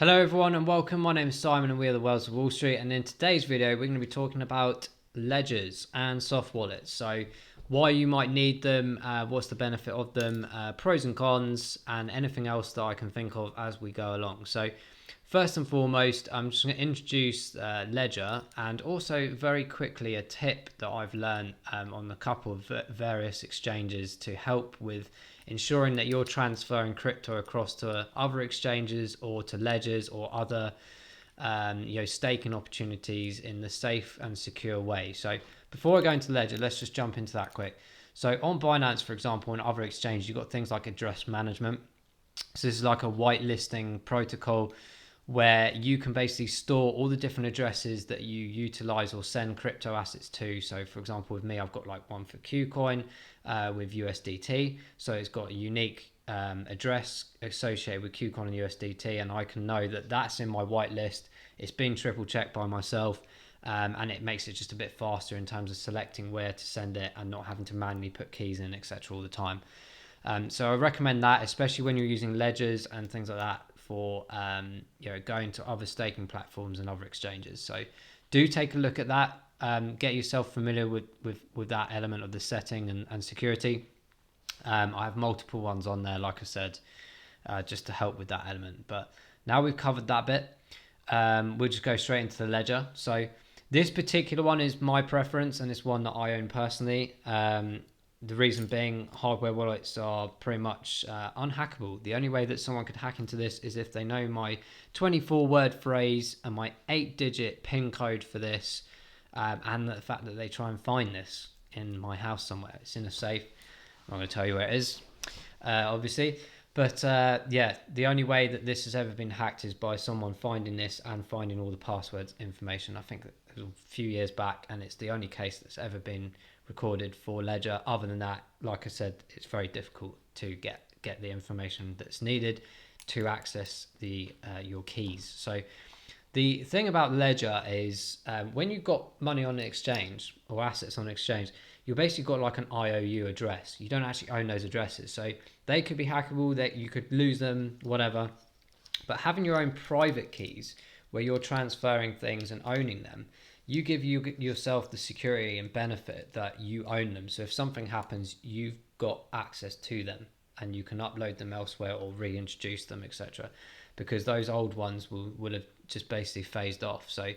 Hello everyone and welcome. My name is Simon and we are the Wells of Wall Street, and in today's video we're going to be talking about ledgers and soft wallets. So why you might need them, what's the benefit of them, pros and cons, and anything else that I can think of as we go along. So first and foremost, I'm just going to introduce Ledger, and also very quickly a tip that I've learned on a couple of various exchanges to help with ensuring that you're transferring crypto across to other exchanges or to ledgers or other staking opportunities in the safe and secure way. So before I go into Ledger, let's just jump into that quick. So on Binance, for example, and other exchanges, you've got things like address management. So this is like a whitelisting protocol where you can basically store all the different addresses that you utilize or send crypto assets to. So for example, with me, I've got like one for Qcoin with USDT. So it's got a unique address associated with Qcoin and USDT, and I can know that that's in my whitelist. It's been triple checked by myself, and it makes it just a bit faster in terms of selecting where to send it and not having to manually put keys in, etc. all the time. So I recommend that, especially when you're using ledgers and things like that for going to other staking platforms and other exchanges. So do take a look at that. Get yourself familiar with that element of the setting and security. I have multiple ones on there, like I said, just to help with that element. But now we've covered that bit, we'll just go straight into the ledger. So this particular one is my preference, and it's one that I own personally. The reason being, hardware wallets are pretty much unhackable. The only way that someone could hack into this is if they know my 24-word phrase and my 8-digit PIN code for this, and the fact that they try and find this in my house somewhere. It's in a safe. I'm not going to tell you where it is, obviously. But yeah, the only way that this has ever been hacked is by someone finding this and finding all the passwords information. I think it was a few years back, and it's the only case that's ever been recorded for Ledger. Other than that, like I said, it's very difficult to get the information that's needed to access the your keys. So the thing about Ledger is when you've got money on an exchange or assets on an exchange, you've basically got like an IOU address. You don't actually own those addresses, so they could be hackable, that you could lose them, whatever. But having your own private keys where you're transferring things and owning them, you give yourself the security and benefit that you own them. So if something happens, you've got access to them and you can upload them elsewhere or reintroduce them, etc. Because those old ones will have just basically phased off. So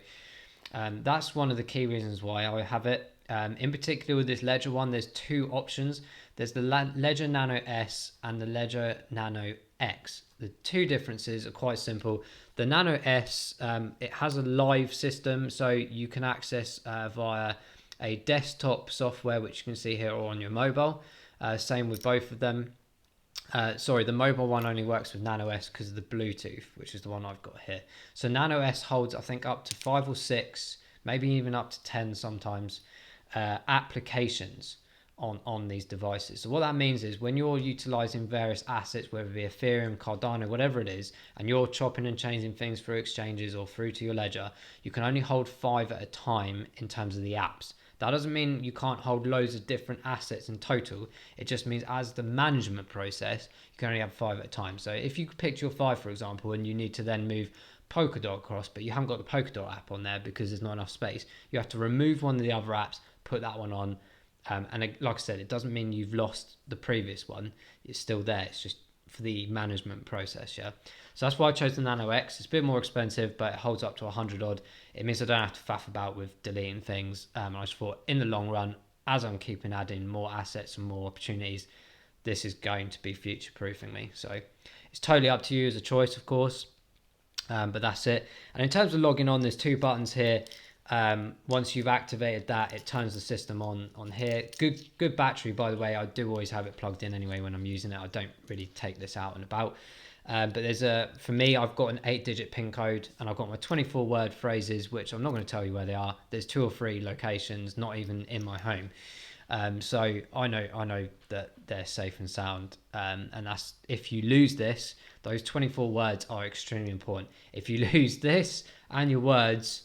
that's one of the key reasons why I have it. In particular with this Ledger one, there's two options. There's the Ledger Nano S and the Ledger Nano X. The two differences are quite simple. The Nano S, it has a live system, so you can access via a desktop software, which you can see here, or on your mobile. Same with both of them. Sorry, the mobile one only works with Nano S because of the Bluetooth, which is the one I've got here. So Nano S holds, I think, up to 5 or 6, maybe even up to 10 sometimes, applications on these devices. So what that means is when you're utilizing various assets, whether it be Ethereum, Cardano, whatever it is, and you're chopping and changing things through exchanges or through to your ledger, you can only hold 5 at a time in terms of the apps. That doesn't mean you can't hold loads of different assets in total. It just means as the management process, you can only have 5 at a time. So if you picked your 5, for example, and you need to then move Polkadot across, but you haven't got the Polkadot app on there because there's not enough space, you have to remove one of the other apps, put that one on. And like I said, it doesn't mean you've lost the previous one. It's still there. It's just for the management process, yeah. So that's why I chose the Nano X. It's a bit more expensive, but it holds up to 100 odd. It means I don't have to faff about with deleting things. And I just thought, in the long run, as I'm keeping adding more assets and more opportunities, this is going to be future-proofing me. So it's totally up to you as a choice, of course. But that's it. And in terms of logging on, there's 2 buttons here. Once you've activated that, it turns the system on here. Good battery, by the way. I do always have it plugged in anyway when I'm using it. I don't really take this out and about. But there's for me, I've got an 8-digit PIN code, and I've got my 24-word phrases, which I'm not going to tell you where they are. There's 2 or 3 locations, not even in my home. So I know that they're safe and sound. And that's, if you lose this, those 24 words are extremely important. If you lose this and your words,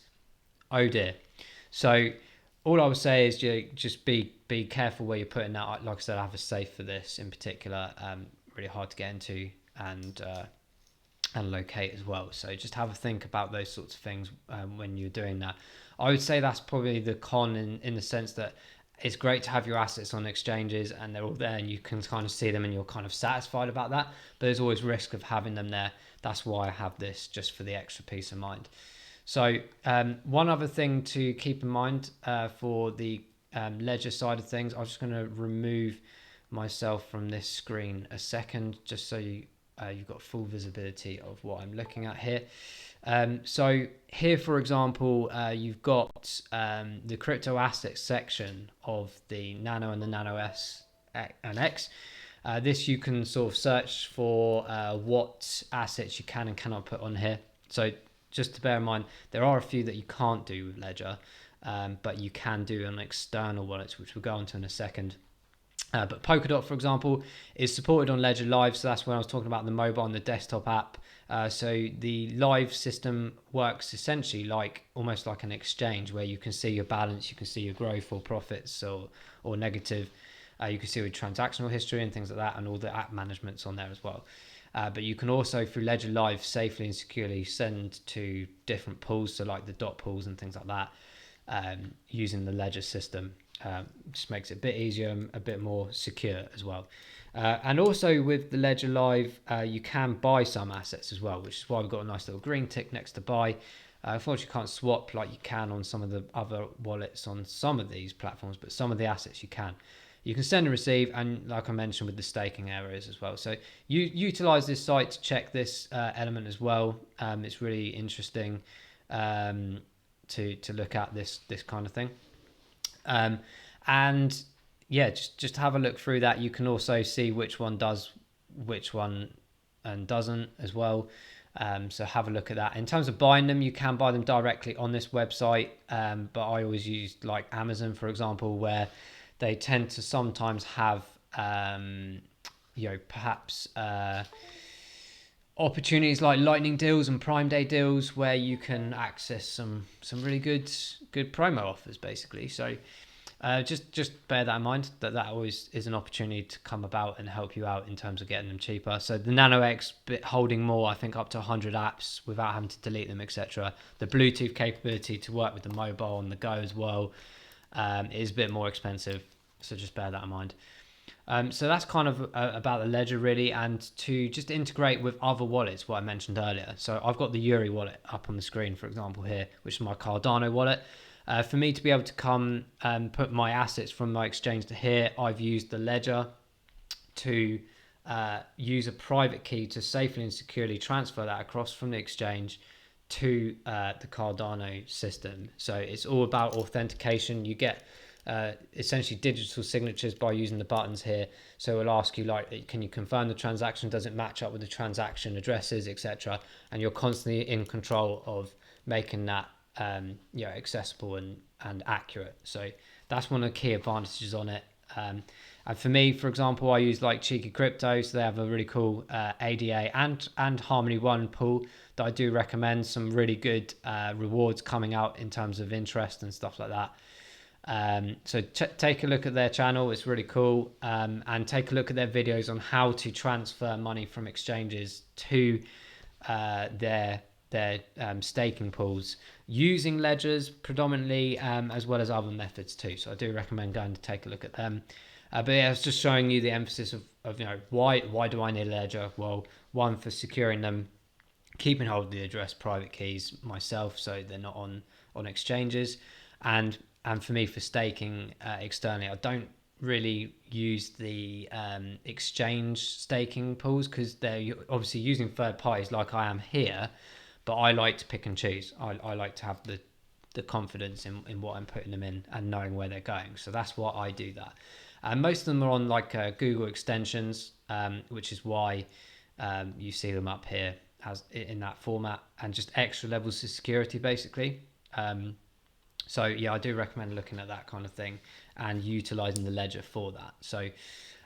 oh dear. So all I would say is just be careful where you're putting that. Like I said, I have a safe for this in particular. Really hard to get into, and and locate as well. So just have a think about those sorts of things when you're doing that. I would say that's probably the con in the sense that it's great to have your assets on exchanges and they're all there and you can kind of see them and you're kind of satisfied about that. But there's always risk of having them there. That's why I have this, just for the extra peace of mind. So one other thing to keep in mind for the ledger side of things, I'm just going to remove myself from this screen a second, just so you've got full visibility of what I'm looking at here. So here, for example, you've got the crypto assets section of the Nano and the Nano S and X. This you can sort of search for what assets you can and cannot put on here. So just to bear in mind, there are a few that you can't do with Ledger, but you can do on external wallets, which we'll go on to in a second. But Polkadot, for example, is supported on Ledger Live. So that's when I was talking about the mobile and the desktop app. So the live system works essentially like almost like an exchange where you can see your balance, you can see your growth or profits or negative. You can see your transactional history and things like that, and all the app management's on there as well. But you can also, through Ledger Live, safely and securely send to different pools, so like the dot pools and things like that, using the Ledger system. Just makes it a bit easier and a bit more secure as well. And also with the Ledger Live, you can buy some assets as well, which is why we've got a nice little green tick next to buy. Unfortunately, you can't swap like you can on some of the other wallets on some of these platforms, but some of the assets you can. You can send and receive, and like I mentioned with the staking areas as well. So you utilize this site to check this element as well. It's really interesting to look at this kind of thing. And yeah, just have a look through that. You can also see which one does which one and doesn't as well. So have a look at that. In terms of buying them, you can buy them directly on this website, but I always use like Amazon, for example, where they tend to sometimes have perhaps opportunities like lightning deals and Prime Day deals where you can access some really good promo offers basically. So just bear that in mind, that always is an opportunity to come about and help you out in terms of getting them cheaper. So the Nano X bit holding more, I think up to 100 apps without having to delete them, etc. The Bluetooth capability to work with the mobile on the go as well is a bit more expensive, so just bear that in mind. So that's kind of about the Ledger really, and to just integrate with other wallets, what I mentioned earlier. So I've got the Yuri wallet up on the screen, for example, here, which is my Cardano wallet. For me to be able to come and put my assets from my exchange to here, I've used the Ledger to use a private key to safely and securely transfer that across from the exchange to the Cardano system. So it's all about authentication. You get essentially digital signatures by using the buttons here. So it'll ask you like, can you confirm the transaction? Does it match up with the transaction addresses, etc.? And you're constantly in control of making that accessible and accurate. So that's one of the key advantages on it. And for me, for example, I use like Cheeky Crypto, so they have a really cool ADA and Harmony One pool that I do recommend. Some really good rewards coming out in terms of interest and stuff like that. So take a look at their channel, it's really cool, and take a look at their videos on how to transfer money from exchanges to their staking pools using ledgers predominantly, as well as other methods too. So I do recommend going to take a look at them. But yeah, it's just showing you the emphasis of why do I need a ledger? Well, one, for securing them, keeping hold of the address private keys myself, so they're not on exchanges, and for me, for staking externally. I don't really use the exchange staking pools because they're obviously using third parties like I am here, but I like to pick and choose. I like to have the confidence in what I'm putting them in and knowing where they're going. So that's why I do that. And most of them are on like Google extensions, which is why you see them up here as in that format, and just extra levels of security basically. So yeah, I do recommend looking at that kind of thing and utilizing the ledger for that. So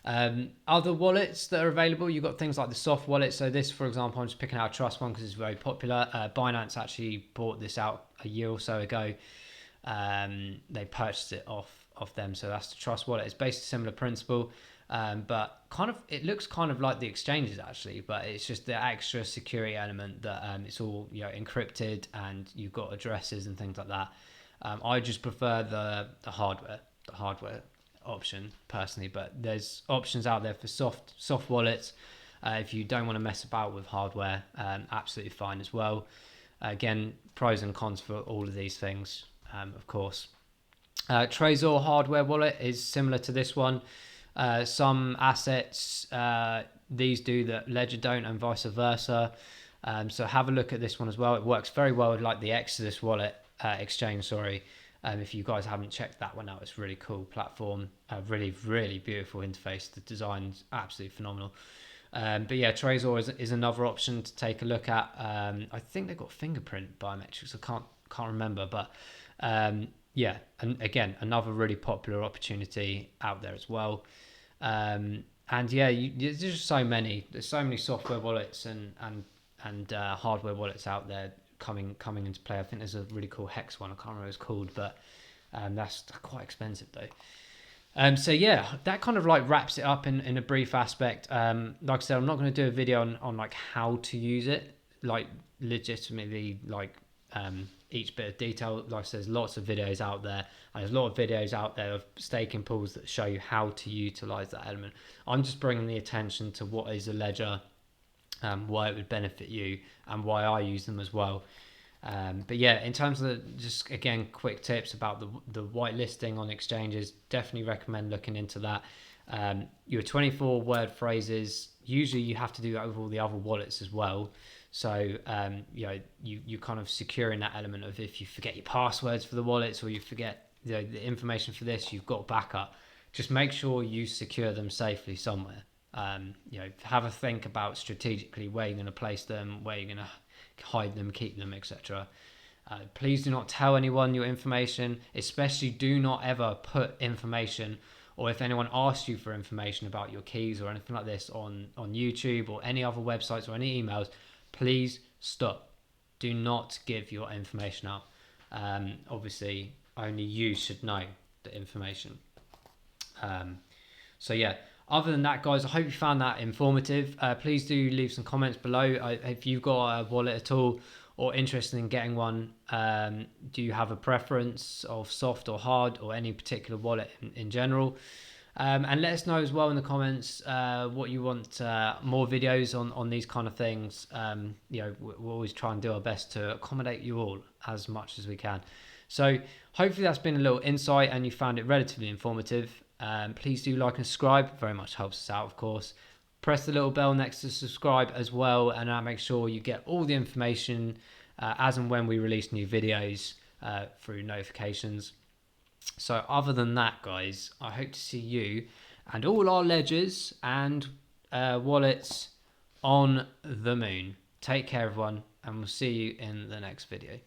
other wallets that are available, you've got things like the soft wallet. So this, for example, I'm just picking out a Trust one because it's very popular. Binance actually bought this out a year or so ago. They purchased it off them. So that's the Trust wallet. It's based on a similar principle. but kind of it looks kind of like the exchanges actually, but it's just the extra security element that it's all encrypted and you've got addresses and things like that. I just prefer the hardware option personally, but there's options out there for soft wallets. If you don't want to mess about with hardware, absolutely fine as well. Again, pros and cons for all of these things, of course. Trezor hardware wallet is similar to this one. Some assets these do that Ledger don't, and vice versa. So have a look at this one as well. It works very well with like the Exodus wallet exchange. Sorry, if you guys haven't checked that one out, it's a really cool platform. Really beautiful interface. The design's absolutely phenomenal. But yeah, Trezor is another option to take a look at. I think they've got fingerprint biometrics. I can't remember, but yeah, and again, another really popular opportunity out there as well. And yeah, there's just so many. There's so many software wallets and hardware wallets out there coming into play. I think there's a really cool Hex one. I can't remember what it's called, but that's quite expensive though. So yeah, that kind of like wraps it up in a brief aspect. Like I said, I'm not going to do a video on like how to use it, like legitimately, like each bit of detail. Like I said, there's lots of videos out there, and there's a lot of videos out there of staking pools that show you how to utilize that element. I'm just bringing the attention to what is a ledger, why it would benefit you, and why I use them as well. But yeah, in terms of just again quick tips about the whitelisting on exchanges, definitely recommend looking into that. Your 24 word phrases, usually you have to do that with all the other wallets as well. So you kind of securing that element of if you forget your passwords for the wallets, or you forget the information for this, you've got backup. Just make sure you secure them safely somewhere. Have a think about strategically where you're going to place them, where you're going to hide them, keep them, etc. Please do not tell anyone your information, especially do not ever put information, or if anyone asks you for information about your keys or anything like this on YouTube or any other websites or any emails, please stop. Do not give your information out. Obviously, only you should know the information. So yeah, other than that, guys, I hope you found that informative. Please do leave some comments below. If you've got a wallet at all or interested in getting one, do you have a preference of soft or hard, or any particular wallet in general? And let us know as well in the comments what you want more videos on these kind of things. We'll always try and do our best to accommodate you all as much as we can. So hopefully that's been a little insight and you found it relatively informative. Please do like and subscribe. Very much helps us out, of course. Press the little bell next to subscribe as well, and make sure you get all the information as and when we release new videos through notifications. So other than that, guys, I hope to see you and all our ledgers and wallets on the moon. Take care, everyone, and we'll see you in the next video.